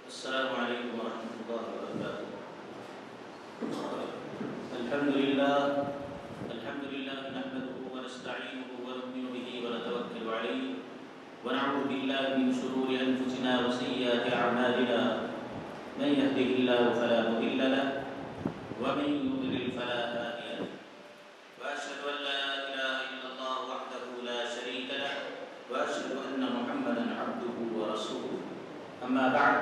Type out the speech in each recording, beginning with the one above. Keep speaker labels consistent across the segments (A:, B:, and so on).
A: السلام عليكم ورحمة الله وبركاته. الحمد لله نحمده ونستعينه ونؤمن به ونتوكل عليه ونعوذ بالله من شرور أنفسنا وسيئات أعمالنا. من يهده الله فلا مضل له ومن يضلل فلا هادي له. وأشهد أن لا إله إلا الله وحده لا شريك له وأشهد أن محمدا عبده ورسوله. أما بعد،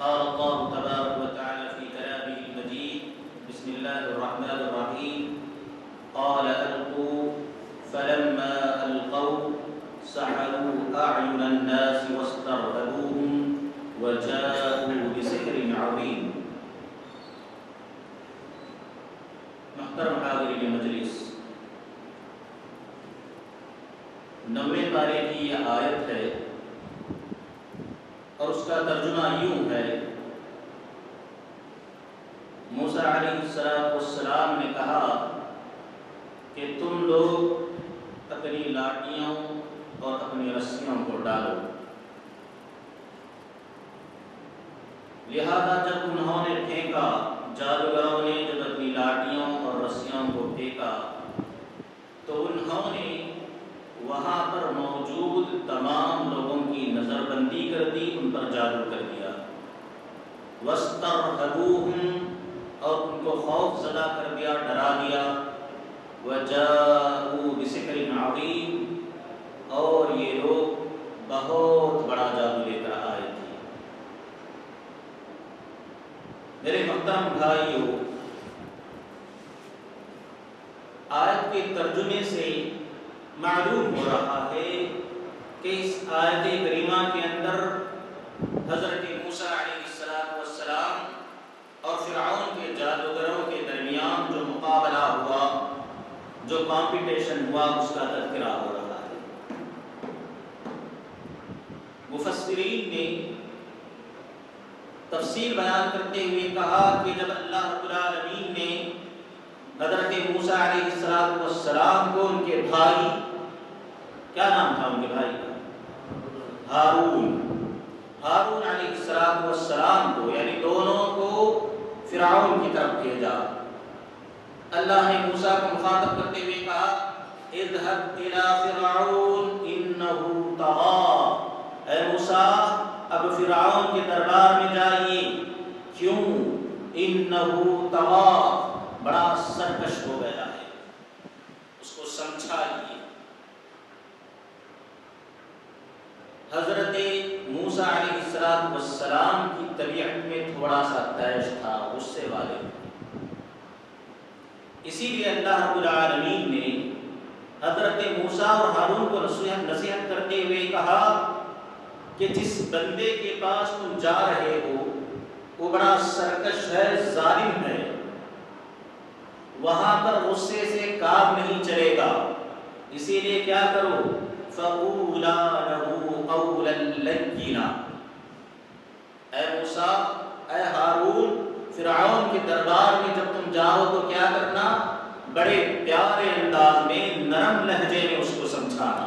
A: قال الله تبارك وتعالى في كلامه المجيد: بسم الله الرحمن الرحيم. قال ألقوا فلما ألقوا سحروا أعين الناس واسترهبوهم وجاءوا بسحر عظيم. محترم حاضرین مجلس، 90 پارے کی یہ آیت ہے اور اس کا ترجمہ یوں ہے: موسیٰ علیہ السلام نے کہا کہ تم لوگ اپنی لاٹھیوں اور اپنی رسیوں کو ڈالو. لہذا جب انہوں نے پھینکا، جادوگروں نے جب اپنی لاٹھیوں اور رسیوں کو پھینکا تو انہوں نے وہاں پر موجود تمام لوگوں کی نظر بندی کر دی، ان پر جادو کر دیا. وَاسْتَرْهَبُوهُمْ، اور ان کو خوف زدہ کر دیا، ڈرا دیا. وَجَاءُوا بِسِحْرٍ عَظِيمٍ، اور یہ لوگ بہت بڑا جادو لے کر آئے تھے. میرے محترم بھائیو، آیت کے ترجمے سے معلوم ہو رہا ہے کہ اس آیت کریمہ کے اندر حضرت موسیٰ علیہ السلام اور فرعون کے جادوگروں کے درمیان جو مقابلہ ہوا، جو کمپٹیشن ہوا، اس کا تذکرہ ہو رہا ہے. مفسرین نے تفسیر بیان کرتے ہوئے کہا کہ جب اللہ رب العالمین نے حضرت موسیٰ علیہ السلام کو ان کے بھائی، کیا نام تھا ان کے بھائی کا؟ ہارون علیہ السلام کو، یعنی دونوں کو فرعون کی طرف بھیجا. اللہ نے موسیٰ کو مخاطب کرتے ہوئے کہا: اذهب الى فرعون انه طغى. اے موسیٰ، اب فرعون کے دربار میں جائیے. کیوں؟ انه طغى، بڑا سرکش ہو گیا ہے، اس کو سمجھائیے. حضرت موسیٰ علیہ السلام کی طبیعت میں تھوڑا سا تیش تھا، غصے والے. اسی لیے اللہ رب العالمین نے حضرت موسیٰ اور ہارون کو نصیحت کرتے ہوئے کہا کہ جس بندے کے پاس تم جا رہے ہو وہ بڑا سرکش ہے، ظالم ہے، وہاں پر غصے سے کام نہیں چلے گا. اسی لیے کیا کرو؟ فَقُولَا لَهُ قَوْلًا لَيِّنًا. اے موسیٰ، اے ہارون، فرعون کے دربار میں جب تم جاؤ تو کیا کرنا؟ بڑے پیارے انداز میں، نرم لہجے میں اس کو سمجھانا.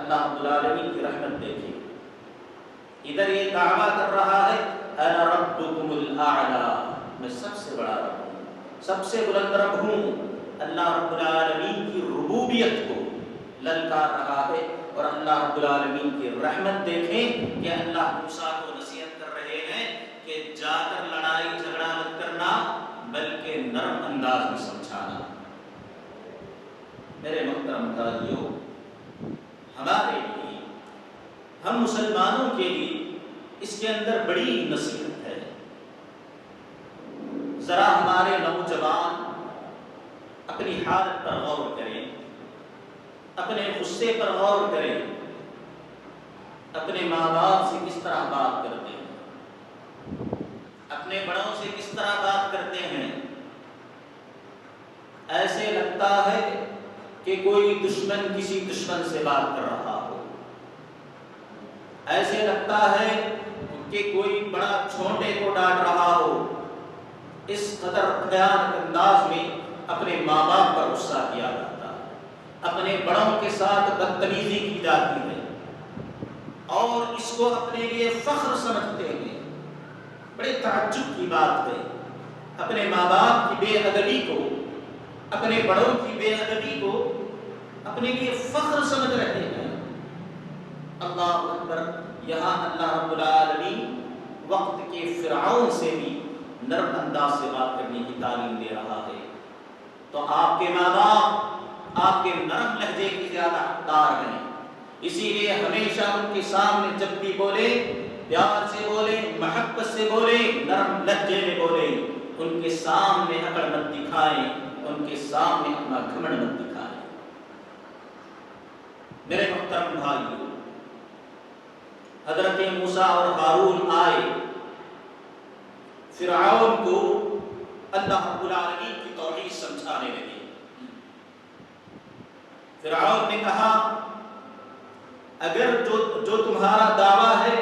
A: اللہ رب العالمین کی رحمت دیکھیں. ادھر یہ دعویٰ کر رہا ہے: اَنَا رَبُّكُمُ الْأَعْلَىٰ، میں سب سے بڑا رب ہوں، سب سے بلند رب ہوں. اللہ رب العالمین کی ربوبیت کو للکار رہا ہے. اور اللہ رب العالمین کی رحمت دیکھیں کہ اللہ موسیٰ کو نصیحت کر رہے ہیں کہ جا کر لڑائی جھگڑا مت کرنا، بلکہ نرم انداز میں سمجھانا. میرے محترم بھائیو، ہمارے لیے، ہم مسلمانوں کے لیے اس کے اندر بڑی نصیحت ہے. ذرا ہمارے نوجوان اپنی حالت پر غور کریں، اپنے غصے پر غور کریں، اپنے ماں باپ سے کس طرح بات کرتے ہیں، اپنے بڑوں سے کس طرح بات کرتے ہیں. ایسے لگتا ہے کہ کوئی دشمن کسی دشمن سے بات کر رہا ہو. ایسے لگتا ہے کہ کوئی بڑا چھوٹے کو ڈانٹ رہا ہو. اس قدر خیانت انداز میں اپنے ماں باپ پر غصہ کیا جاتا ہے، اپنے بڑوں کے ساتھ بدتمیزی کی جاتی ہے، اور اس کو اپنے لیے فخر سمجھتے ہیں بڑے تعجب کی بات ہے، اپنے ماں باپ کی بے ادبی کو، اپنے بڑوں کی بے ادبی کو اپنے لیے فخر سمجھ رہے ہیں۔ اللہ اکبر، یہاں اللہ رب العالمین وقت کے فرعون سے بھی نرم انداز سے بات کرنے کی تعلیم دے رہا ہے۔ تو آپ کے ماں باپ آپ کے نرم لہجے کی زیادہ حقدار ہیں، اسی لیے ہمیشہ ان کے سامنے جب بھی بولے پیار سے بولے، محبت سے بولے، نرم لہجے میں بولے، ان کے سامنے عقل مت دکھائیں، ان کے سامنے اپنا گھمنڈ مت دکھائیں۔ میرے محترم بھائیو، حضرت موسیٰ اور ہارون آئے، فرعون کو اللہ رب العالمین کی توحید سمجھانے لگے۔ فرعون نے کہا اگر جو تمہارا دعویٰ ہے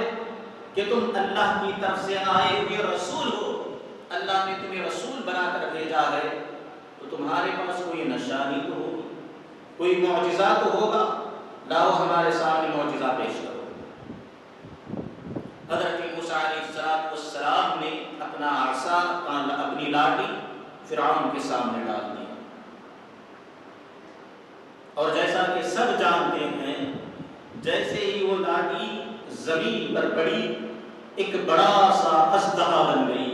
A: کہ تم اللہ کی طرف سے آئے ہوئے رسول ہو، اللہ نے تمہیں رسول بنا کر بھیجا ہے، تو تمہارے پاس کوئی نشانی تو ہوگی، کوئی معجزہ تو ہوگا، لاؤ ہمارے سامنے معجزہ پیش کرو۔ حضرت موسیٰ علیہ السلام نے اپنا عصا، اپنی لاٹھی فرعون کے سامنے ڈال دی، اور جیسا کہ سب جانتے ہیں، جیسے ہی وہ لاٹھی زمین پر پڑی ایک بڑا سا اژدہا بن گئی۔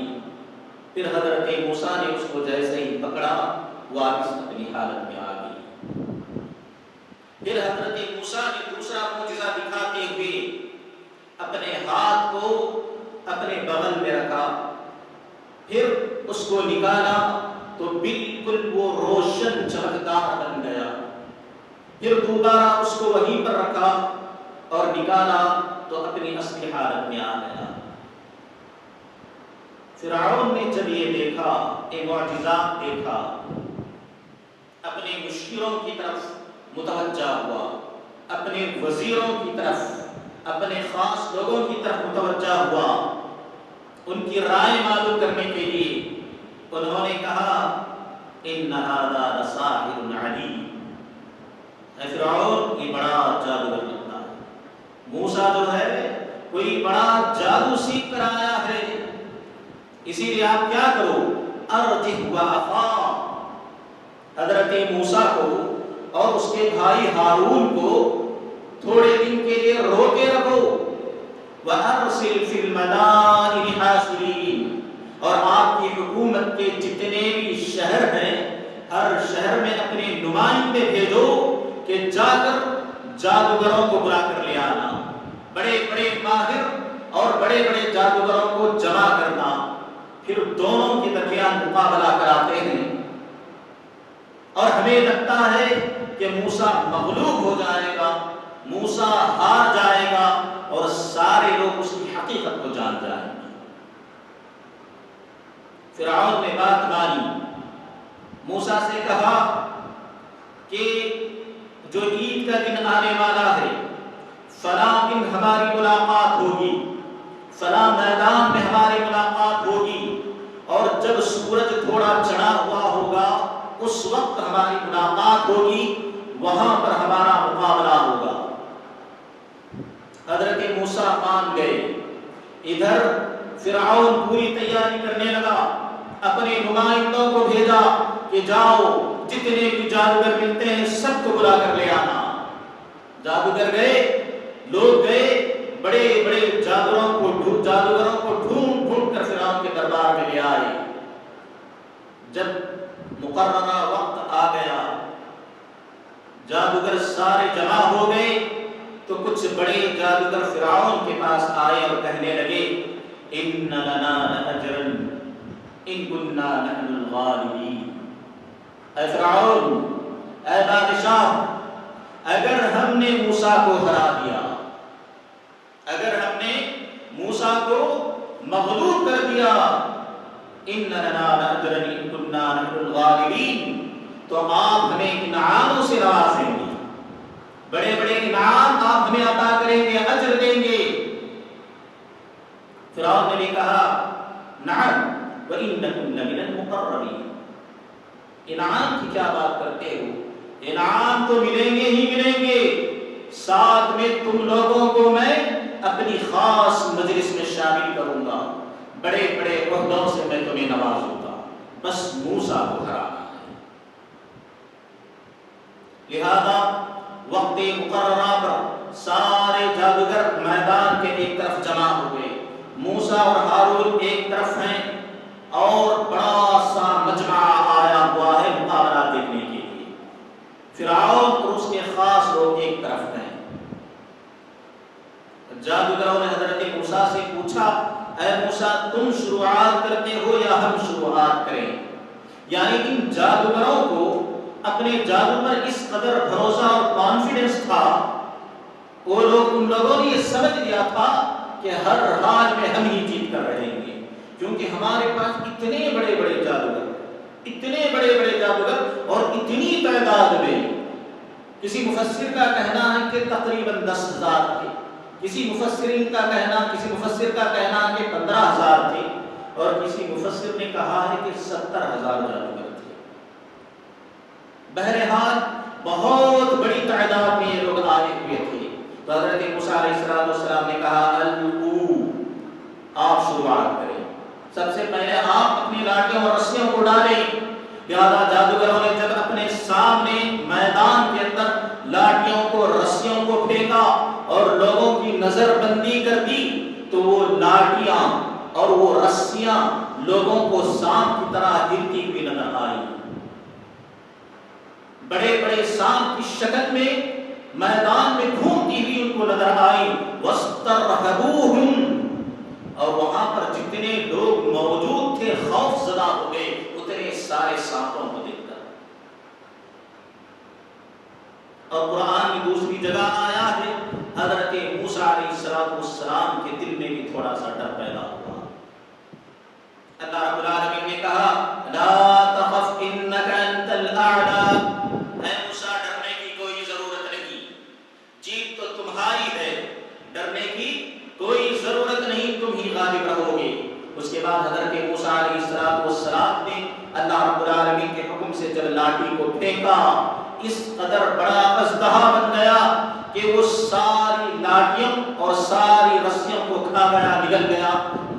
A: پھر حضرت موسیٰ نے اس کو جیسے ہی پکڑا، واپس اپنی حالت میں آ گئی۔ پھر حضرت موسیٰ نے دوسرا معجزہ دکھاتے ہوئے اپنے ہاتھ کو اپنے بغل میں رکھا، پھر اس کو نکالا تو بالکل وہ روشن چمکدار بن گیا۔ پھر دوبارہ اس کو وہیں پر رکھا اور نکالا تو اپنی اصلی حالت میں آ گیا۔ فرعون نے جب یہ دیکھا، یہ معجزات دیکھا، اپنے مشیروں کی طرف متوجہ ہوا، اپنے وزیروں کی طرف، اپنے خاص لوگوں کی طرف متوجہ ہوا، ان کی رائے معلوم کرنے کے لیے انہوں نے کہا ان ھذا لساحر علیم، اے فرعون یہ بڑا جادوگر لگتا ہے، موسیٰ جو ہے کوئی بڑا جادو سیکھ کر آیا ہے، اسی لیے آپ کیا کرو، ارجہ واخاہ، حضرت موسیٰ کو اور اس کے بھائی ہارون کو تھوڑے دن کے لیے روکے رکھو، وَأَرْسِلْ فِي الْمَدَائِنِ حَاشِرِينَ، اور آپ کی حکومت کے جتنے بھی شہر ہیں ہر شہر میں اپنے نمائندے بھیجو کہ جا کر جادوگروں کو بلا کر لے آنا، بڑے بڑے ماہر اور بڑے بڑے جادوگروں کو جمع کرنا، پھر دونوں کے درمیان مقابلہ کراتے ہیں، اور ہمیں لگتا ہے کہ موسیٰ مغلوب ہو جائے گا، موسیٰ ہار جائے گا اور سارے لوگ اس کی حقیقت کو جان جائیں گے۔ فرعون نے بات مانی، موسیٰ سے کہا کہ جو عید کا دن آنے والا ہے، فلاں دن ہماری ملاقات ہوگی، فلاں میدان میں ہماری ملاقات ہوگی، اور جب سورج تھوڑا چڑھا ہوا ہوگا اس وقت ہماری ملاقات ہوگی، وہاں پر ہمارا مقابلہ ہوگا۔ حضرت موسیٰ مان گئے۔ ادھر فرعون پوری تیاری کرنے لگا، اپنے نمائندوں کو بھیجا کہ جاؤ جتنے بھی جادوگر ملتے ہیں سب کو بلا کر لے آنا۔ جادوگر گئے، لوگ گئے، بڑے بڑے جادوگروں کو ڈھونڈ ڈھونڈ کر فرعون کے دربار میں لے آئے۔ جب مقررہ وقت آ گیا، جادوگر سارے جمع ہو گئے، تو کچھ بڑے جادوگر فرعون کے پاس آئے اور کہنے لگے ان لنا لاجرا ان كنا نحن الغالبین، اے فرعون، اے بادشاہ، اگر ہم نے موسیٰ کو ہرا دیا، اگر ہم نے موسیٰ کو مغلوب کر دیا، ان لنا لاجرا ان كنا نحن الغالبین، تو آپ ہمیں انعاموں سے نوازیں گے، بڑے بڑے انعام آپ ہمیں عطا کریں گے، اجر دیں گے۔ فرعون نے بھی کہا نعم وَإِنَّكُمْ لَمِنَ الْمُقَرَّبِينَ، انعام کی کیا بات کرتے ہو، انعام تو ملیں گے ہی ملیں گے، ساتھ میں تم لوگوں کو میں اپنی خاص مجلس میں شامل کروں گا، بڑے بڑے عہدوں سے میں تمہیں نوازوں گا، بس موسیٰ کو ہرانا ہے۔ لہذا وقت مقررہ پر سارے جادوگر میدان کے ایک طرف جمع ہوئے، موسیٰ اور ہارون ایک طرف ہیں اور بڑا سا مجمع آیا ہوا ہے مقابلہ دیکھنے کے لیے۔ فرعون اور اس کے خاص لوگ ایک طرف ہیں۔ جادوگروں نے حضرت موسیٰ سے پوچھا، اے موسیٰ تم شروعات کرتے ہو یا ہم شروعات کریں؟ یعنی ان جادوگروں کو اپنے جادو پر اس قدر بھروسہ اور کانفیڈنس تھا، وہ لوگ ان لوگوں نے یہ سمجھ لیا تھا کہ ہر حال میں ہم ہی جیت کر رہیں گے، کیونکہ ہمارے پاس اتنے بڑے بڑے جادوگر اور اتنی تعداد میں۔ کسی مفسر کا کہنا ہے کہ تقریباً 10,000 تھے، کسی مفسر کا کہنا ہے کہ 15,000 تھے، اور کسی مفسر نے کہا ہے کہ 70,000 جادوگر تھے۔ بہرحال بہت بڑی تعداد میں یہ لوگ آئے ہوئے تھے۔ تو حضرت موسیٰ علیہ السلام نے کہا القوا، آپ شروعات کریں، سب سے پہلے آپ اپنی لاٹھیوں اور رسیوں کو ڈالیں۔ لہذا جادوگروں نے جب اپنے سامنے میدان کے اندر لاٹھیوں کو رسیوں کو پھینکا اور لوگوں کی نظر بندی کر دی، تو وہ لاٹھیاں اور وہ رسیاں لوگوں کو سانپ کی طرح ہلتی ہوئی نظر آئی، بڑے بڑے سانپ کی شکل میں میدان میں گھومتی ہوئی ان کو نظر آئی۔ وَاسْتَرْهَبُوهُمْ، اور وہاں پر جتنے لوگ موجود تھے خوف زدہ ہو گئے اتنے سارے سانپوں کو دیکھ کر۔ اور قرآن کی دوسری جگہ آیا ہے حضرت موسیٰ علیہ السلام کے دل میں بھی تھوڑا سا ڈر پیدا ہوا۔ اللہ رب العالمین نے کہا لا تخف انک انت الاعلی، اے موسیٰ ڈرنے کی کوئی ضرورت نہیں، جیت تو تمہاری ہے، ڈرنے کی کوئی ضرورت نہیں، تم ہی غالب رہو گے۔ اس کے بعد حضرت موسیٰ علیہ السلام نے اللہ رب العالمین کے حکم سے جب لاٹھی کو پھینکا، اس قدر بڑا اژدہا بن گیا کہ وہ ساری لاٹھیوں اور ساری رسیوں کو کھا گیا، نگل گیا۔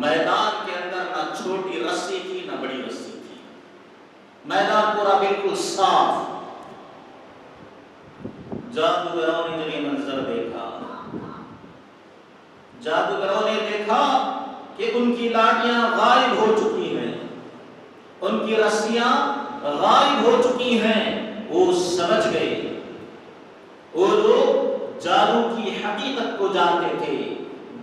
A: میدان کے اندر نہ چھوٹی رسی تھی نہ بڑی رسی تھی، میدان پورا بالکل صاف۔ جادوگروں نے جب یہ منظر دیکھا، جادوگروں نے دیکھا کہ ان کی لاٹیاں غائب ہو چکی ہیں، ان کی رسیاں غائب ہو چکی ہیں۔ وہ سمجھ گئے، وہ لوگ جادو کی حقیقت کو جانتے تھے،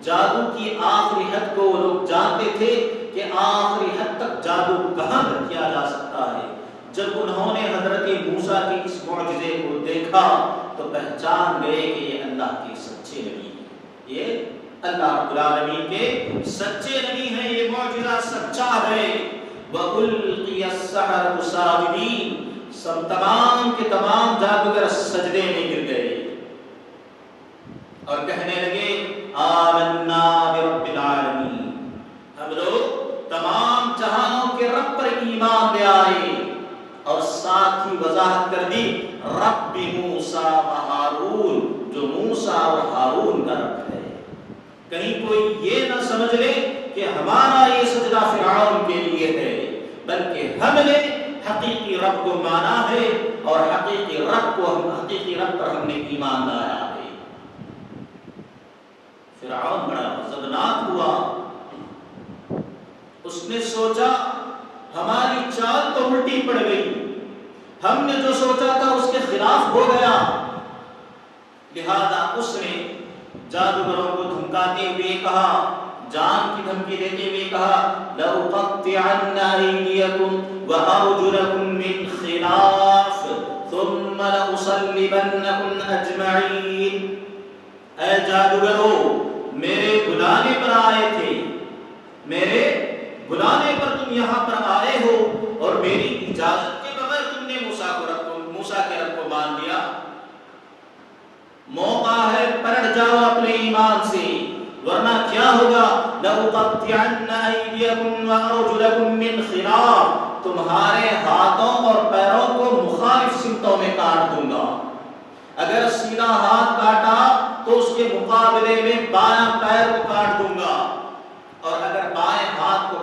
A: جادو کی آخری حد کو وہ لوگ جانتے تھے کہ آخری حد تک جادو کہاں تک کیا جا سکتا ہے۔ جب انہوں نے حضرت موسیٰ کے اس معجزے کو دیکھا تو پہچان گئے کہ یہ اللہ کے سچے نبی ہیں، یہ اللہ رب العالمین کے سچے نبی ہیں، یہ معجزہ سچا ہے۔ وَأُلْقِيَ السَّحَرَةُ سَاجِدِينَ، سب تمام کے تمام جادوگر سجدے میں گر گئے اور کہنے لگے آمنا برب العالمین، ہم لوگ تمام جہانوں کے رب پر ایمان لے آئے، اور ساتھ ہی وضاحت کر دی رب موسیٰ و ہارون، جو موسیٰ اور ہارون کا رب ہے۔ کہیں کوئی یہ نہ سمجھ لے کہ ہمارا یہ سجدہ فرعون کے لیے ہے، بلکہ ہم نے حقیقی رب کو مانا ہے اور حقیقی رب پر ہم نے ایمان لایا ہے۔ فرعون بڑا غضبناک ہوا، اس نے سوچا ہماری چال تو الٹی پڑ گئی، ہم نے جو سوچا تھا اس کے خلاف ہو گیا۔ لہذا اس نے جادوگروں کو دھمکاتے ہوئے کہا، جان کی دھمکی دیتے ہوئے کہا لَأُقَطِّعَنَّ أَيْدِيَكُمْ وَأَرْجُلَكُمْ مِنْ خِلَافٍ ثُمَّ لَأُصَلِّبَنَّكُمْ أَجْمَعِينَ۔ اے جادوگرو، میرے بلانے پر آئے تھے، میرے بلانے پر تم یہاں پر آئے ہو اور میری اجازت کے بغیر تم نے موسیٰ کے رب کو مان لیا۔ موقع ہے پلٹ جاؤ اپنے ایمان سے، ورنہ کیا ہوگا لَأُقَطِّعَنَّ أَيْدِيَكُمْ وَأَرْجُلَكُمْ مِنْ خِلَافٍ، تمہارے ہاتھوں اور پیروں کو مخالف سمتوں میں کاٹ دوں گا۔ اگر سیدھا ہاتھ کاٹا تو اس کے مقابلے میں بایاں پیر کو کاٹ دوں گا، اور اگر بائیں ہاتھ کو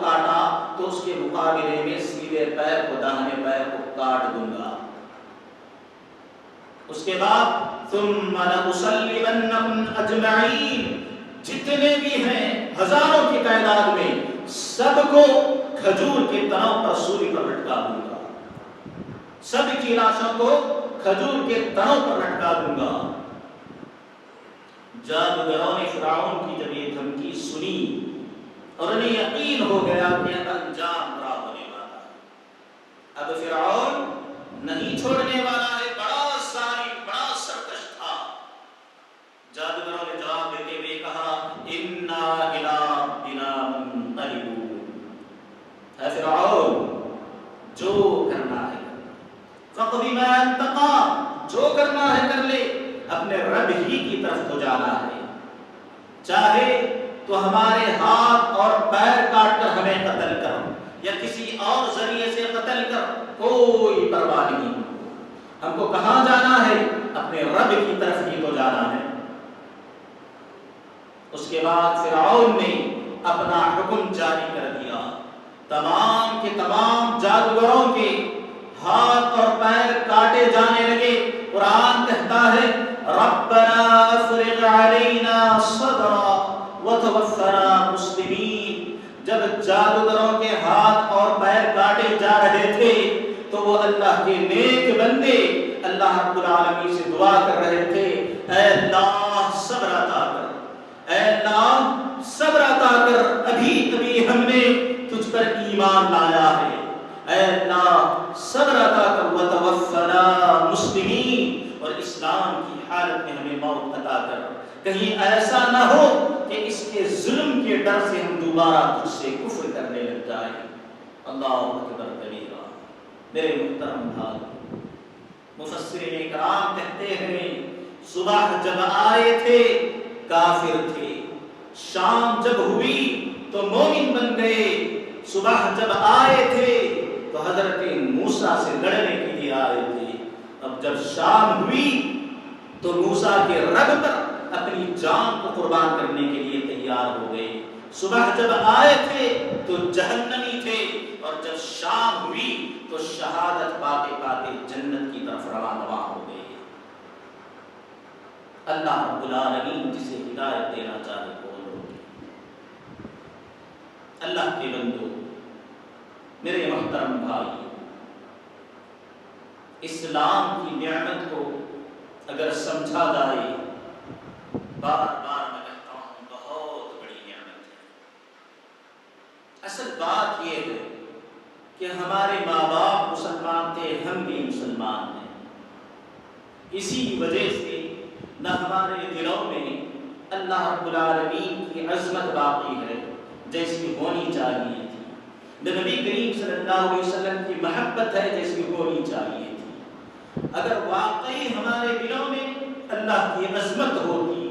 A: تیرے پیر کو، داہنے پیر کو کاٹ دوں گا۔ اس کے بعد ثم لأصلبنکم اجمعین، جتنے بھی ہیں ہزاروں کی تعداد میں، سب کو کھجور کے تنوں پر سولی پر لٹکا دوں گا، سب کی لاشوں کو کھجور کے تنوں پر لٹکا دوں گا۔ جادوگروں نے فرعون کی جب یہ دھمکی سنی اور انہیں یقین ہو گیا کہ انجام برا ہونے والا ہے، اب فرعون نہیں چھوڑنے والا ہے، بڑا ظالم، بڑا سرکش تھا۔ جادوگروں نے جواب دیتے ہوئے کہا انا الی ربنا منقلبون، اے فرعون جو کرنا ہے فقض ما انت قاض، جو کرنا ہے کر لے، اپنے رب ہی کی طرف تو جانا ہے، چاہے تو ہمارے ہاتھ اور پیر کاٹ کر ہمیں قتل کر یا کسی اور ذریعے سے قتل کر، کوئی پرواہ نہیں، ہم کو کہاں جانا ہے، اپنے رب کی طرف ہی تو جانا ہے۔ اس کے بعد فرعون نے اپنا حکم جاری کر دیا، تمام کے تمام جادوگروں کے ہاتھ اور پیر کاٹے جانے لگے۔ قرآن کہتا ہے ربنا افرغ علینا صبرا وتوفنا مسلمین، جب جادوگروں کے ہاتھ اور پیر کاٹے جا رہے تھے تو وہ اللہ کے نیک بندے اللہ رب العالمین سے دعا کر رہے تھے، اے اللہ صبر عطا کر، اے اللہ صبر عطا کر، ابھی ابھی ہم نے تجھ پر ایمان لایا ہے، اے اللہ صبر عطا کر، وتوفنا مسلمین، اور اسلام کی حالت میں ہمیں موت عطا کر، کہیں ایسا نہ ہو کہ اس کے ظلم کے ڈر سے ہم دوبارہ تجھ سے کفر کرنے لگ جائیں۔ اللہ اکبر کبیرہ۔ میرے محترم بھائی، مفسرین اکرام کہتے ہیں صبح جب آئے تھے کافر تھے، شام جب ہوئی تو مومن بن گئے، صبح جب آئے تھے تو حضرت موسیٰ سے لڑنے کے لیے آئے تھے، اب جب شام ہوئی تو موسیٰ کے رب پر اپنی جان کو قربان کرنے کے لیے تیار ہو گئے۔ صبح جب آئے تھے تو جہنمی تھے، اور جب شام ہوئی تو شہادت پاتے پاتے جنت کی طرف رواں ہو گئے۔ اللہ رب العالمین جسے ہدایت دینا چاہے بولو۔ اللہ کے بندو، میرے محترم بھائی، اسلام کی نعمت کو اگر سمجھا جائے، بار بار میں کہتا ہوں بہت بڑی نعمت ہے۔ اصل بات یہ ہے کہ ہمارے ماں باپ مسلمان تھے، ہم بھی مسلمان ہیں، اسی وجہ سے نہ ہمارے دلوں میں اللہ رب العالمین کی عظمت باقی ہے جیسی ہونی چاہیے تھی، نہ نبی کریم صلی اللہ علیہ وسلم کی محبت ہے جیسی ہونی چاہیے تھی۔ اگر واقعی ہمارے دلوں میں اللہ کی عظمت ہوتی،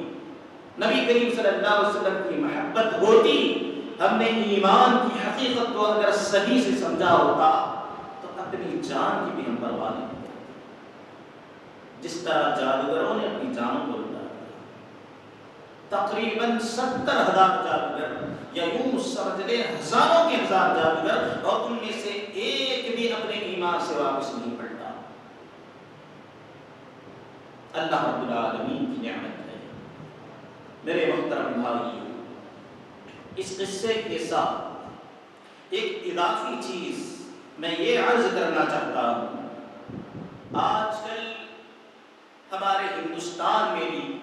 A: نبی کریم صلی اللہ علیہ وسلم کی محبت ہوتی، ہم نے ایمان کی حقیقت کو اگر صحیح سے سمجھا ہوتا تو اپنی جان کی بھی ہم پرواہ نہیں کرتے۔ جس طرح جادوگروں نے اپنی جانوں کو لٹا دیا، تقریباً 70,000 جادوگر، یا یوں سمجھ لیں ہزاروں کے ہزار جادوگر، اور ان میں سے ایک بھی اپنے ایمان سے واپس نہیں پلٹا۔ اللہ رب العالمین کی نعمت ہے۔ میرے محترم بھائی، اس قصے کے ساتھ ایک اضافی چیز میں یہ عرض کرنا چاہتا ہوں۔ آج کل ہمارے ہندوستان میں بھی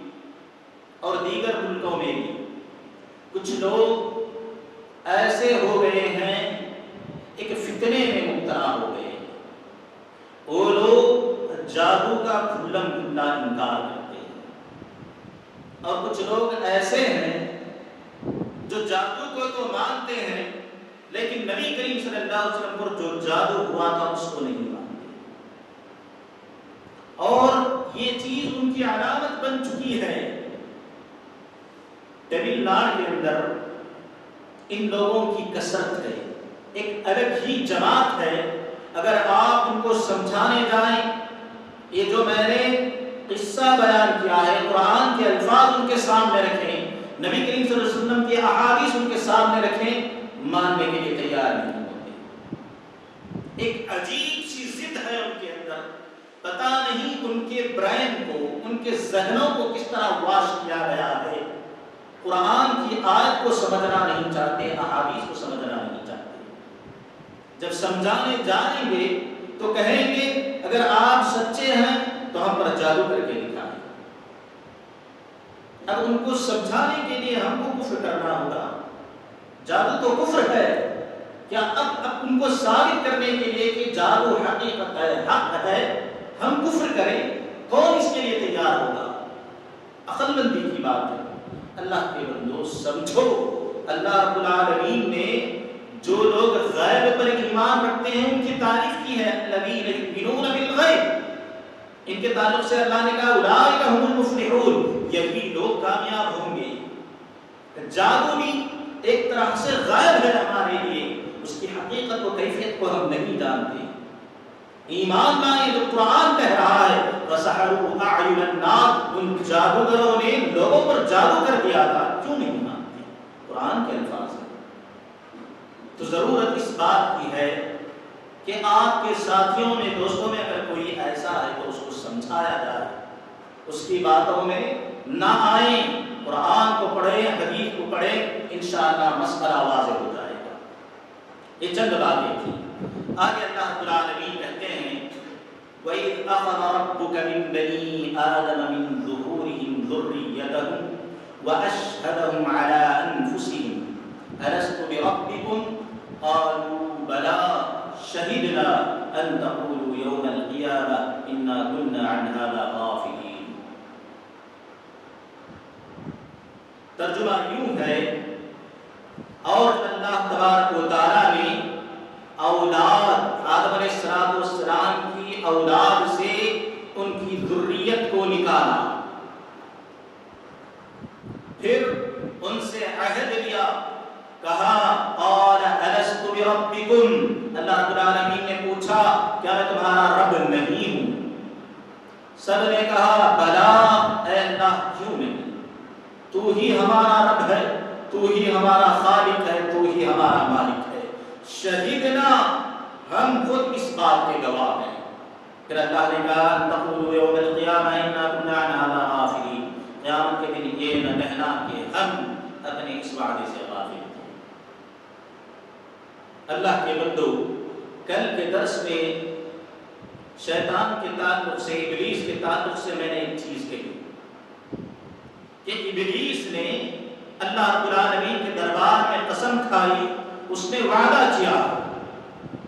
A: اور دیگر ملکوں میں بھی کچھ لوگ ایسے ہو گئے ہیں، ایک فتنے میں مبتلا ہو گئے ہیں۔ وہ لوگ جادو کا کھلم کھلا انکار کرتے ہیں، اور کچھ لوگ ایسے ہیں جو جادو کو تو مانتے ہیں لیکن نبی کریم صلی اللہ علیہ وسلم پر جو جادو ہوا تھا اس کو نہیں مانتے، اور یہ چیز ان کی علامت بن چکی ہے۔ تمل ناڈو کے اندر ان لوگوں کی کثرت ہے، ایک الگ ہی جماعت ہے۔ اگر آپ ان کو سمجھانے جائیں، یہ جو میں نے قصہ بیان کیا ہے، قرآن کے الفاظ ان کے سامنے رکھیں، نبی کریم صلی اللہ علیہ وسلم کی احادیث ان کے سامنے رکھیں، ماننے کے لیے تیار نہیں ہوتے۔ ایک عجیب سی ضد ہے ان کے اندر، پتہ نہیں ان کے برین کو، ان کے ذہنوں کو کس طرح واش کیا گیا ہے، قرآن کی آیت کو سمجھنا نہیں چاہتے، احادیث کو سمجھنا نہیں چاہتے۔ جب سمجھانے جائیں گے تو کہیں گے اگر آپ سچے ہیں تو ہم پر جادو کر کے دکھائیں۔ اب ان کو سمجھانے کے لیے ہم کو کفر کرنا ہوگا، جادو تو کفر ہے، کیا اب ان کو ثابت کرنے کے لیے کہ جادو حقیقت ہے، حق ہے، ہم کفر کریں؟ کون اس کے لیے تیار ہوگا؟ عقل مندی کی بات ہے۔ اللہ کے بندو سمجھو، اللہ رب العالمین نے جو لوگ غیب پر ایمان رکھتے ہیں ان کی تعریف کی ہے، الذین یؤمنون بالغیب، ان کے تعلق سے اللہ نے کہا اولئک هم المفلحون، یہی لوگ کامیاب ہوں گے۔ جادو بھی ایک طرح سے غائب ہے ہمارے لیے، اس کی حقیقت و کیفیت کو ہم نہیں جانتے۔ ایمان لائیں جو قرآن کہہ رہا ہے وَسَحَرُوا أَعْيُنَ النَّاسِ، ان جادوگروں نے لوگوں پر جادو کر دیا تھا، کیوں نہیں مانتے؟ قرآن کے الفاظ ہیں۔ تو ضرورت اس بات کی ہے کہ آپ کے ساتھیوں میں، دوستوں میں اگر کوئی ایسا ہے تو اس کو سمجھایا جائے، اس کی باتوں میں نہ آئیں، قرآن کو پڑھیں، حدیث کو پڑھیں، انشاءاللہ مسئلہ واضح ہو جائے گا۔ یہ چند باتیں تھیں۔ آگے اللہ رب العالمین کہتے ہیں وَإِذْ أَخَذَ رَبُّكَ مِنْ بَنِي آدَمَ مِنْ ظُهُورِهِمْ ذُرِّيَّتَهُمْ وَأَشْهَدَهُمْ عَلَىٰ أَنفُسِهِمْ أَلَسْتُ بِرَبِّكُمْ قَالُوا بَلَىٰ شَهِدْنَا أَن تَقُولُوا يَوْمَ الْقِيَامَةِ إِنَّا كُنَّا عَنْ هَٰذَا غَافِلِينَ۔ ترجمہ یوں ہے، اور اللہ تبارک و تعالیٰ نے اولاد آدم علیہ السلام کی اولاد سے ان کی ذریت کو نکالا، پھر ان سے عہد لیا، کہا قال الست بربکم، اللہ رب العالمین نے پوچھا کیا میں تمہارا رب نہیں ہوں؟ سب نے کہا بلا، اے اللہ کیوں نہیں، تو ہی ہمارا رب ہے، تو ہی ہمارا خالق ہے، تو ہی ہمارا مالک ہے، شہیدنا، ہم خود اس بات کے گواہ ہیں۔ پھر اللہ نے کہا ان تقولوا یوم القیامہ انا کنا عن ھذا غافلین، قیامت کے دن یہ نہ کہنا کہ ہم اپنے اس وعدے سے غافل تھے۔ اللہ کے بندو، کل کے درس میں شیطان کے تعلق سے، ابلیس کے تعلق سے میں نے ایک چیز کہی کہ ابلیس نے اللہ رب العالمین کے دربار میں قسم کھائی، اس نے وعدہ کیا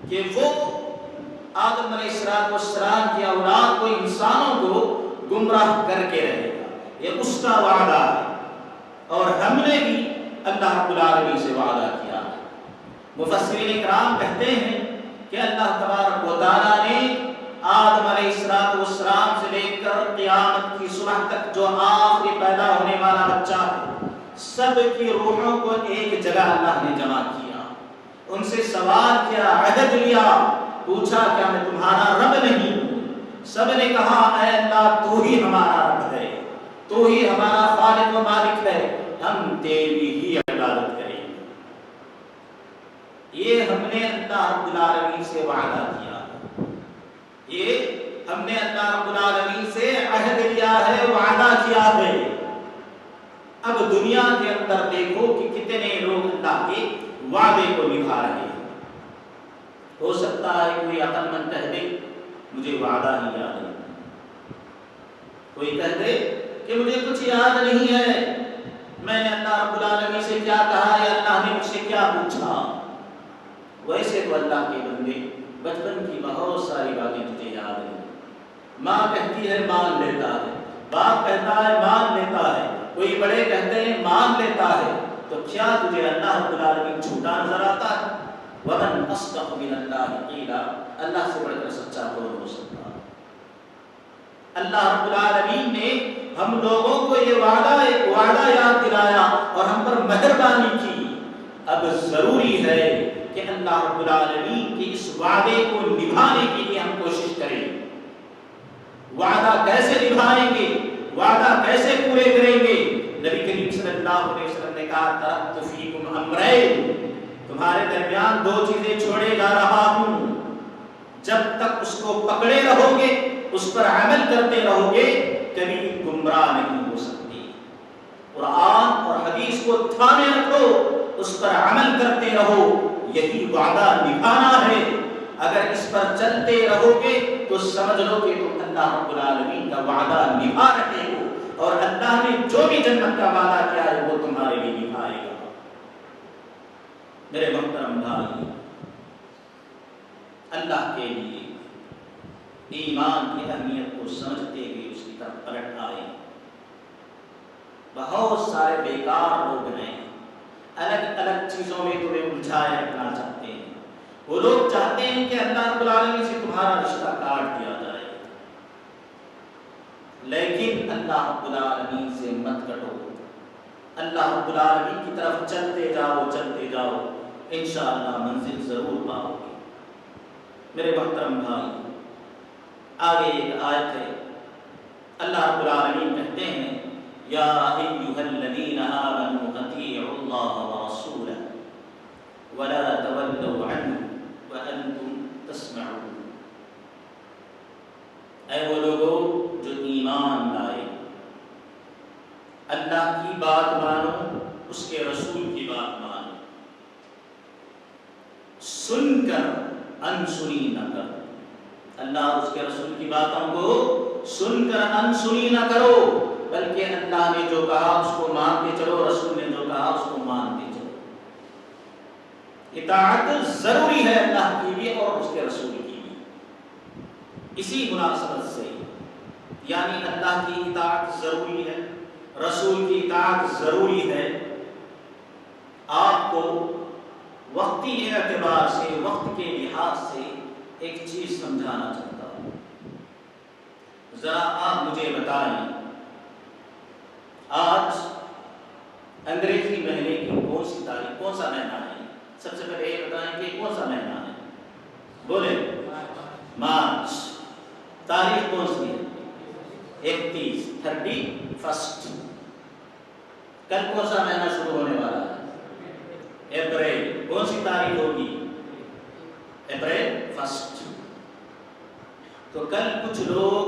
A: کہ وہ آدم علیہ السلام کی اولاد کو، انسانوں کو گمراہ کر کے رہے گا، یہ اس کا وعدہ ہے، اور ہم نے بھی اللہ رب العالمین سے وعدہ کیا ہے۔ مفسرین اکرام کہتے ہیں کہ اللہ تبارک و تعالیٰ نے آدم علیہ السلام سے لے کر قیامت کی صبح تک جو آخری پیدا ہونے والا بچہ ہے، سب کی روحوں کو ایک جگہ اللہ نے جمع کیا، ان سے سوال کیا، عہد لیا، پوچھا کیا میں تمہارا رب نہیں ہوں؟ سب نے کہا اے اللہ تو ہی ہمارا رب ہے، تو ہی ہمارا خالق و مالک ہے، ہم تیری ہی عبادت کریں گے۔ یہ ہم نے اللہ رب العالمین سے وعدہ کیا، یہ ہم نے اللہ رب العالمین سے عہد لیا ہے، وعدہ کیا ہے۔ اب دنیا کے اندر دیکھو کہ کتنے لوگ اللہ کے وعدے کو نبھا رہے ہیں۔ ہو سکتا ہے کوئی عقل مند کہہ دے مجھے وعدہ ہی یاد نہیں، کوئی کہہ دے کہ مجھے کچھ یاد نہیں ہے، میں نے اللہ رب العالمین سے کیا کہا یا اللہ نے مجھ سے کیا پوچھا۔ ویسے تو اللہ کے بندے بچپن کی بہت ساری باتیں تجھے یاد نہیں، ماں کہتی ہے مان لیتا ہے، باپ کہتا ہے مان لیتا ہے، کوئی بڑے کہتے ہیں مان لیتا ہے، تو کیا تجھے اللہ رب العالمین جھوٹا نظر آتا ہے؟ وَمَنْ أَصْدَقُ مِنَ اللَّهِ قِيلًا، اللہ سے بڑھ کر سچا کون ہو سکتا ہے؟ اللہ رب العالمین نے ہم لوگوں کو یہ وعدہ یاد دلایا اور ہم پر مہربانی کی۔ اب ضروری ہے کہ اللہ رب العالمین کے اس وعدے کو نبھانے کے لیے ہم کوشش کریں۔ وعدہ کیسے نبھائیں گے، وعدہ کیسے پورے کریں گے؟ نبی کریم صلی اللہ علیہ وسلم نے کہا ترکت فیکم امرین، تمہارے درمیان دو چیزیں چھوڑے جا رہا ہوں، جب تک اس کو پکڑے رہو گے، اس پر عمل کرتے رہو گے، کبھی گمراہ نہیں ہو سکتے۔ قرآن اور حدیث کو تھامے رکھو، اس پر عمل کرتے رہو، یہی وعدہ نبھانا ہے۔ اگر اس پر چلتے رہو گے تو سمجھ لو کہ تم اللہ رب العالمین کا وعدہ نبھا رہے ہو، اور اللہ نے جو بھی جنت کا وعدہ کیا ہے وہ تمہارے لیے نبھائے گا۔ میرے محترم بھائی، اللہ کے لیے ایمان کی اہمیت کو سمجھتے ہوئے اس کی طرف پلٹ آئے۔ بہت سارے بیکار لوگ ہیں، الگ الگ چیزوں میں تمہیں الجھائے رکھنا چاہتے ہیں۔ وہ لوگ چاہتے ہیں کہ اللہ رب العالمین سے تمہارا رشتہ کاٹ دیا جائے، لیکن اللہ رب العالمین سے مت کٹو، اللہ رب العالمین کی طرف چلتے جاؤ، انشاءاللہ منزل ضرور پاؤ گے۔ میرے محترم بھائی، آگے ایک آیت ہے، اللہ رب العالمین کہتے ہیں یا ایھا الذین آمنوا اطیعوا اللہ ورسولہ ولا تولوا عنہ وانتم تسمعون۔ اے وہ لوگوں جو ایمان لائے، اللہ کی بات مانو، اس کے رسول کی بات مانو، سن کر انسنی نہ کرو۔ اللہ اور اس کے رسول کی باتوں کو سن کر انسنی نہ کرو، بلکہ اللہ نے جو کہا اس کو مانتے چلو، رسول نے جو کہا اس کو مانتے چلو۔ اطاعت ضروری ہے اللہ کی بھی اور اس کے رسول کی بھی۔ اسی مناسبت سے یعنی اللہ کی اطاعت ضروری ہے، رسول کی اطاعت ضروری ہے، آپ کو وقتی اعتبار سے، وقت کے لحاظ سے ایک چیز سمجھانا چاہتا ہوں۔ ذرا آپ مجھے بتائیں، آج انگریزی مہینے کی کون سی تاریخ، کون سا مہینہ ہے؟ سب سے پہلے یہ بتائیں کہ کون سا مہینہ ہے؟ بولے، مارچ۔ تاریخ کون سی ہے؟ 31۔ کل کون سا مہینہ شروع ہونے والا ہے؟ اپریل۔ کون سی تاریخ ہوگی؟ اپریل 1۔ تو کل کچھ لوگ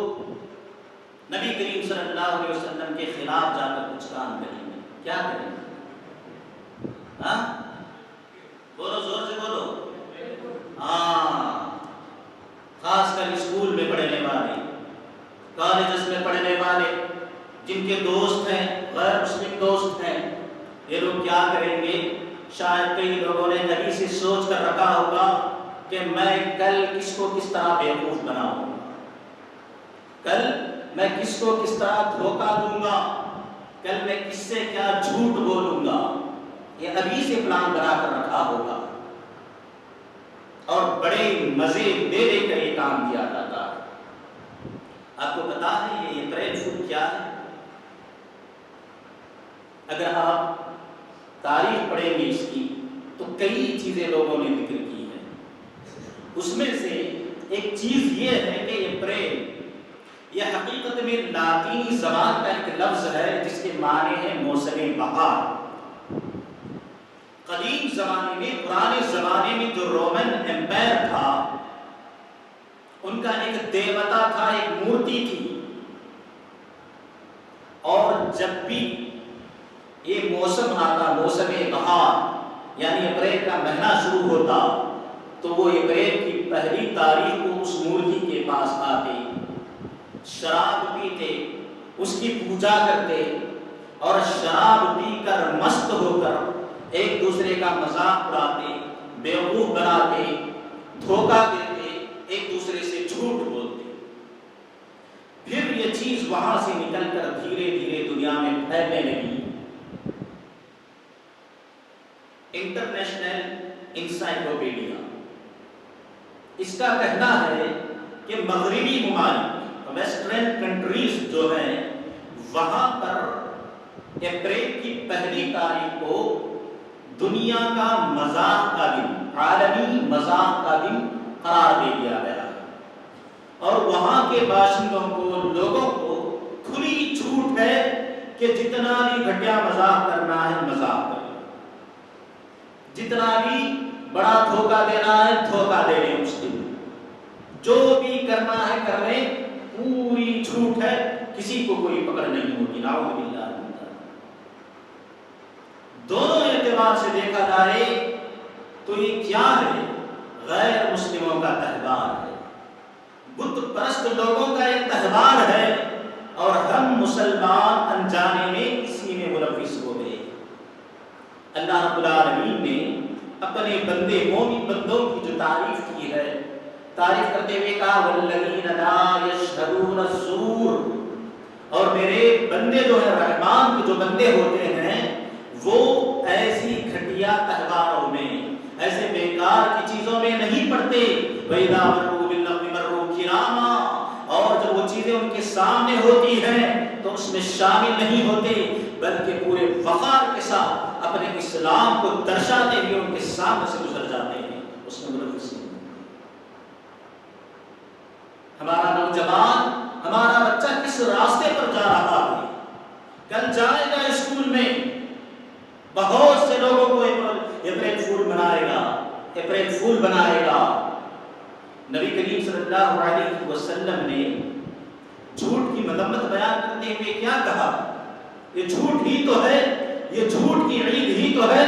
A: نبی کریم صلی اللہ علیہ وسلم کے خلاف جا کر کچھ کام کریں گے، کیا کریں گے؟ ہاں بولو، زور سے بولو۔ ہاں، خاص کر اسکول میں پڑھنے والے، کالجز میں پڑھنے والے، جن کے دوست ہیں، غیر مسلم دوست ہیں، یہ لوگ کیا کریں گے؟ شاید کئی لوگوں نے ابھی سے سوچ کر رکھا ہوگا کہ میں کل کس کو کس طرح بیوقوف بناؤں، کل میں کس کو کس طرح دھوکہ دوں گا، کل میں کس سے کیا جھوٹ بولوں گا، یہ ابھی سے پلان بنا کر رکھا ہوگا، اور بڑے مزے دے کر یہ کام کیا جاتا ہے۔ آپ کو پتا ہے یہ اپریل فول کیا ہے؟ اگر آپ تاریخ پڑھیں گے اس کی تو کئی چیزیں لوگوں نے ذکر کی ہیں، اس میں سے ایک چیز یہ ہے کہ اپریل یہ حقیقت میں لاطینی زبان کا ایک لفظ ہے جس کے معنی ہے موسم بہار۔ قدیم زمانے میں، پرانے زمانے میں جو رومن امپائر تھا، ان کا ایک دیوتا تھا، ایک مورتی تھی، اور جب بھی یہ موسم آتا، موسم بہار یعنی اپریل کا مہینہ شروع ہوتا، تو وہ اپریل کی پہلی تاریخ کو اس مورتی کے پاس آتے، شراب پیتے، اس کی پوجا کرتے، اور شراب پی کر مست ہو کر ایک دوسرے کا مذاق اڑاتے، بیوقوف بناتے، دھوکہ دیتے، ایک دوسرے سے جھوٹ بولتے۔ پھر یہ چیز وہاں سے نکل کر دھیرے دھیرے دنیا میں پھیلنے لگی۔ انٹرنیشنل انسائکلوپیڈیا اس کا کہنا ہے کہ مغربی ممالک، ویسٹرن کنٹریز جو ہیں، وہاں پر اپریل کی پہلی تاریخ کو دنیا کا مذاق کا دن، عالمی مذاق کا دن قرار دے دیا گیا، اور وہاں کے باشندوں کو، لوگوں کو کھلی چھوٹ ہے کہ جتنا بھی گھٹیا مذاق کرنا ہے مذاق کریں، جتنا بھی بڑا دھوکہ دینا ہے دھوکہ دے لیں اس دن، جو بھی کرنا ہے کر لیں، پوری جھوٹ ہے، کسی کو کوئی پکڑ نہیں ہوگی، نعوذ باللہ من ذالک۔ دونوں اعتبار سے دیکھا جائے تو یہ کیا ہے؟ غیر مسلموں کا تہوار ہے، بت پرست لوگوں کا ایک تہوار ہے، اور ہم مسلمان انجانے میں اسی میں ملوث ہو گئے۔ اللہ رب العالمین نے اپنے بندے مومن بندوں کی جو تعریف کی ہے، تعریف کرتے ہوئے کہا والذین لا یشہدون الزور، اور میرے بندے جو ہے رحمان کے جو بندے ہوتے ہیں وہ ایسی گھٹیا تہواروں میں، ایسے بیکار کی چیزوں میں نہیں پڑتے۔ وَإِذَا مَرُّوا بِاللَّغْوِ مَرُّوا كِرَامًا، اور جب وہ چیزیں ان کے سامنے ہوتی ہیں تو اس میں شامل نہیں ہوتے، بلکہ پورے وقار کے ساتھ اپنے اسلام کو درشاتے ہوئے ان کے سامنے سے گزر جاتے ہیں، اس میں ملوث نہیں۔ ہمارا نوجوان، ہمارا بچہ کس راستے پر جا رہا ہے؟ کل جائے گا اسکول میں، بہت سے لوگوں کو اپریل فول بنائے گا، اپریل فول بنائے گا۔ نبی کریم صلی اللہ علیہ وسلم نے جھوٹ کی مذمت بیان کرتے ہوئے کیا کہا؟ یہ جھوٹ ہی تو ہے، یہ جھوٹ کی عید ہی تو ہے۔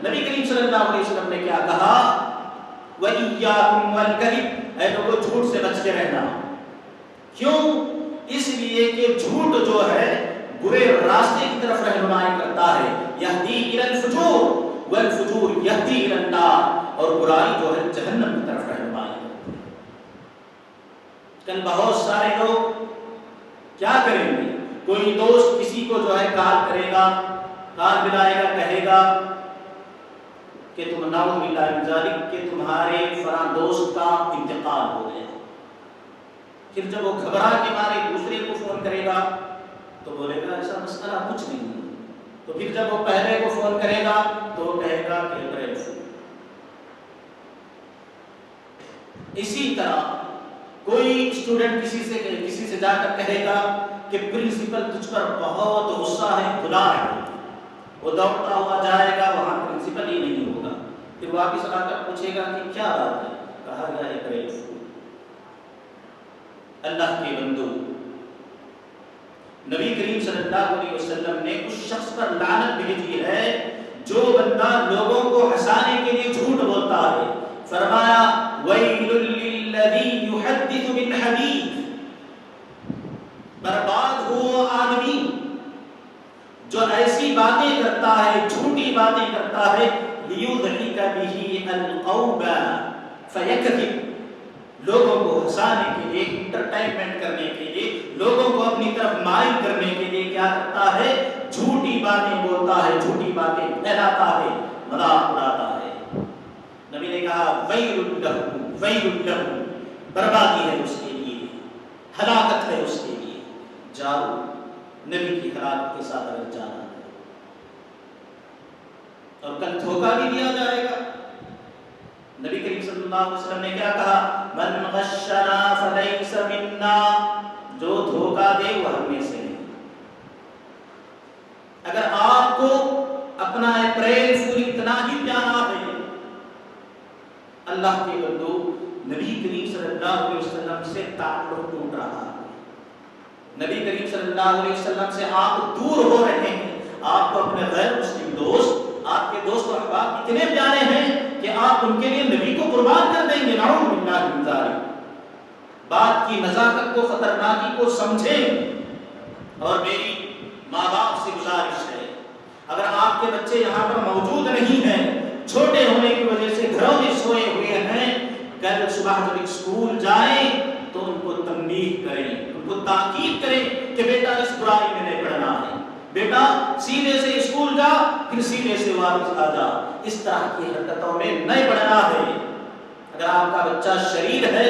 A: نبی کریم صلی اللہ علیہ وسلم نے کیا کہا؟ وَإِيَّاكُمْ وَالْكَذِبَ، اے لوگوں جھوٹ سے بچ کے رہنا۔ کیوں؟ اس لیے کہ جھوٹ جو ہے برے راستے کی طرف رہنمائی کرتا ہے، یہدی الی الفجور والفجور یہدی الی النار، اور برائی جو ہے جہنم کی طرف رہنمائی کرتی ہے۔ کل بہت سارے لوگ کیا کریں گے؟ کوئی دوست کسی کو جو ہے کال کرے گا، کال ملائے گا، کہے گا کہ تم نعوذ باللہ من ذالک کہ تمہارے فلاں دوست کا انتقال ہو گیا۔ پھر جب وہ گھبرا کے مارے دوسرے کو فون کرے گا تو بولے گا ایسا مسئلہ کچھ نہیں ہے، تو پھر جب وہ پہلے کو فون کرے گا تو وہ کہے گا کہ اپریل فول۔ اسی طرح کوئی اسٹوڈنٹ کسی سے جا کر کہے گا کہ پرنسپل تجھ پر بہت غصہ ہے، بلا ہے، وہ دوڑتا ہوا جائے گا، وہاں پرنسپل ہی نہیں ہوگا، پھر واپس آ کر پوچھے گا کہ کیا بات ہے، کہا گیا اپریل فول۔ اللہ کے بندو، نبی کریم صلی اللہ علیہ وسلم نے اس شخص پر لعنت بھیجی ہے جو بندہ لوگوں کو ہنسانے کے لیے جھوٹ بولتا ہے۔ فرمایا وَيْلٌ لِّلَّذِي يُحَدِّثُ بِالْحَدِيثِ، برباد ہو وہ آدمی جو ایسی باتیں کرتا ہے، جھوٹی باتیں کرتا ہے، لِيُضْحِكَ بِهِ الْقَوْمَ فَيَكْذِبُ، لوگوں کو ہنسانے کے لیے، انٹرٹینمنٹ کرنے کے لیے، لوگوں کو اپنی طرف مائل کرنے کے لیے کیا کرتا ہے؟ جھوٹی باتیں بولتا ہے، جھوٹی باتیں پھیلاتا ہے، مذاق اڑاتا ہے۔ نبی نے کہا وَيْلٌ لَهُ وَيْلٌ لَهُ، بربادی ہے اس کے لیے، ہلاکت ہے اس کے لیے۔ جاؤ نبی کی ہلاکت کے ساتھ اگر جانا ہے، اور کل دھوکہ بھی دیا جائے گا۔ نبی کریم صلی اللہ علیہ وسلم نے کیا کہا؟ من غشنا فلیس منا، جو دھوکہ دے وہ ہم میں سے نہیں۔ اگر آپ کو اپنا اپریل فول اتنا ہی پیارا ہے، اللہ کے بندو نبی کریم صلی اللہ علیہ وسلم سے تعلق ٹوٹ رہا ہے، نبی کریم صلی اللہ علیہ وسلم سے آپ دور ہو رہے ہیں، آپ کو اپنے غیر مسلم دوست، آپ کے دوست و احباب اتنے پیارے ہیں کہ آپ ان کے لیے نبی کو قربان کر دیں گے، نعوذ باللہ من ذالک۔ بات کی نزاکت کو، خطرناکی کو سمجھیں۔ اور میری ماں باپ سے گزارش ہے، اگر آپ کے بچے یہاں پر موجود نہیں ہیں، چھوٹے ہونے کی وجہ سے گھروں میں سوئے ہوئے ہیں، کل صبح جب اسکول جائیں تو ان کو تنبیہ کریں، ان کو تاکید کریں کہ بیٹا اس برائی میں نہیں پڑھنا ہے، بیٹا سیدھے سے اسکول جا، پھر سیدھے سے واپس آ جا، اس طرح کی حرکتوں میں نہیں پڑھنا ہے۔ اگر آپ کا بچہ شریر ہے،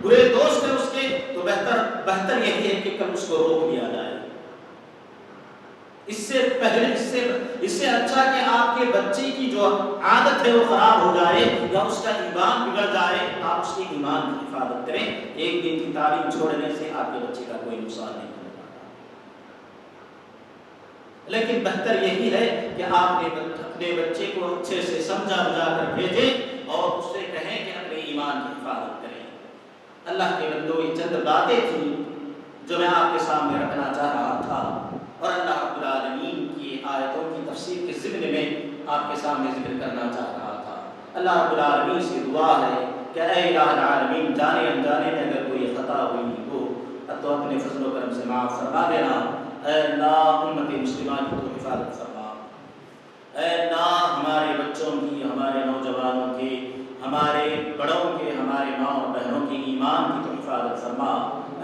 A: برے دوست ہے اس کے، تو بہتر یہی ہے کہ کل اس کو روک دیا جائے۔ اس سے پہلے اس سے اچھا کہ آپ کے بچے کی جو عادت ہے وہ خراب ہو جائے یا اس کا ایمان بگڑ جائے، آپ اس کے ایمان کی حفاظت کریں۔ ایک دن کی تعلیم چھوڑنے سے آپ کے بچے کا کوئی نقصان نہیں ہوگا، لیکن بہتر یہی ہے کہ آپ اپنے بچے کو اچھے سے سمجھا بجھا کر بھیجیں اور اس سے کہیں کہ اپنے ایمان کی حفاظت کریں۔ اللہ کے بندو یہ چند باتیں تھیں جو میں آپ کے سامنے رکھنا چاہ رہا تھا، اور اللہ رب العالمین کی آیتوں کی تفسیر کے ضمن میں آپ کے سامنے ذکر کرنا چاہ رہا تھا۔ اللہ رب العالمین سے دعا ہے کہ اے الہ العالمین، جانے انجانے میں اگر کوئی خطا ہوئی ہو تو اپنے فضل و کرم سے معاف فرما دینا۔ اے اللہ امت مسلمہ کی تو حفاظت فرما، اے اللہ ہمارے بچوں کی، ہمارے نوجوانوں کے، ہمارے بڑوں کے، ہمارے ماں اور بہنوں کے ایمان کی تو حفاظت فرما۔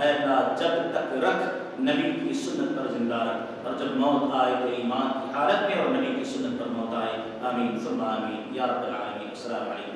A: اے اللہ جب تک رکھ، نبی کی سنت پر زندہ رکھ، اور جب موت آئے تو ایمان کی حالت میں اور نبی کی سنت پر موت آئے۔ آمین ثم آمین یا رب العالمین۔ السلام علیکم۔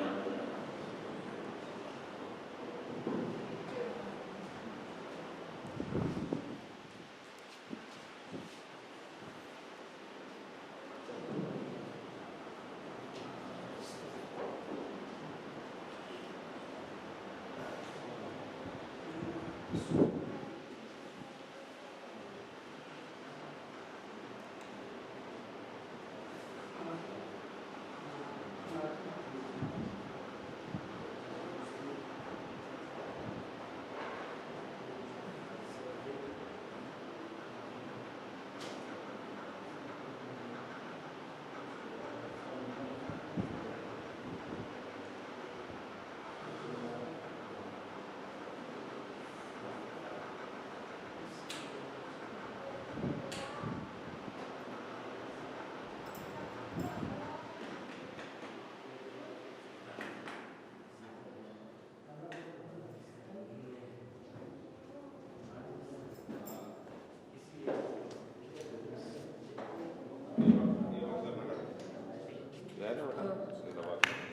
B: Yeah, I know.